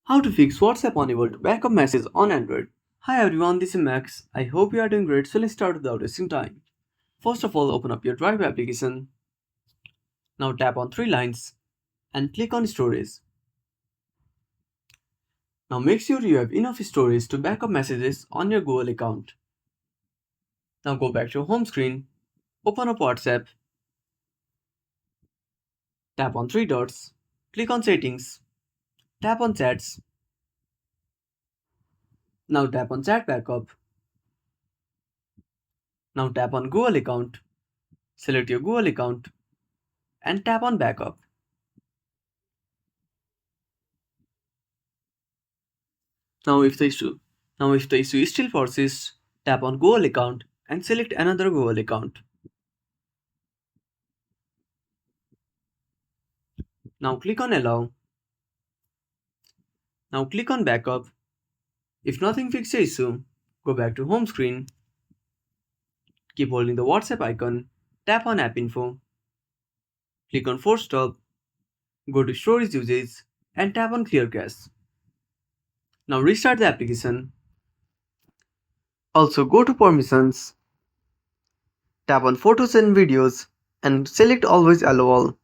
How to fix WhatsApp unable to backup messages on Android. Hi everyone, this is Max. I hope you are doing great, so let's start without wasting time. First of all, open up your Drive application. Now tap on three lines and click on Storage. Now make sure you have enough storage to backup messages on your Google account. Now go back to your home screen, open up WhatsApp, tap on three dots, click on Settings, tap on Chats. Now tap on Chat Backup. Now tap on Google account, select your Google account and tap on Backup. Now if the issue still persists, tap on Google account and select another Google account. Now click on Allow. Now click on Backup. If nothing fixes the issue, go back to home screen. Keep holding the WhatsApp icon. Tap on App Info. Click on Force Stop. Go to Storage Usage and tap on Clear Cache. Now restart the application. Also go to Permissions. Tap on Photos and Videos and select Always Allow All.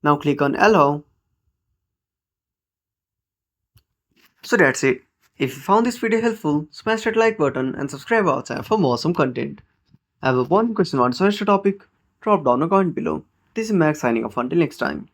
Now click on Allow. So that's it. If you found this video helpful, smash that like button and subscribe our channel for more awesome content. Have a one question or suggested topic? Drop down a comment below. This is Max signing off until next time.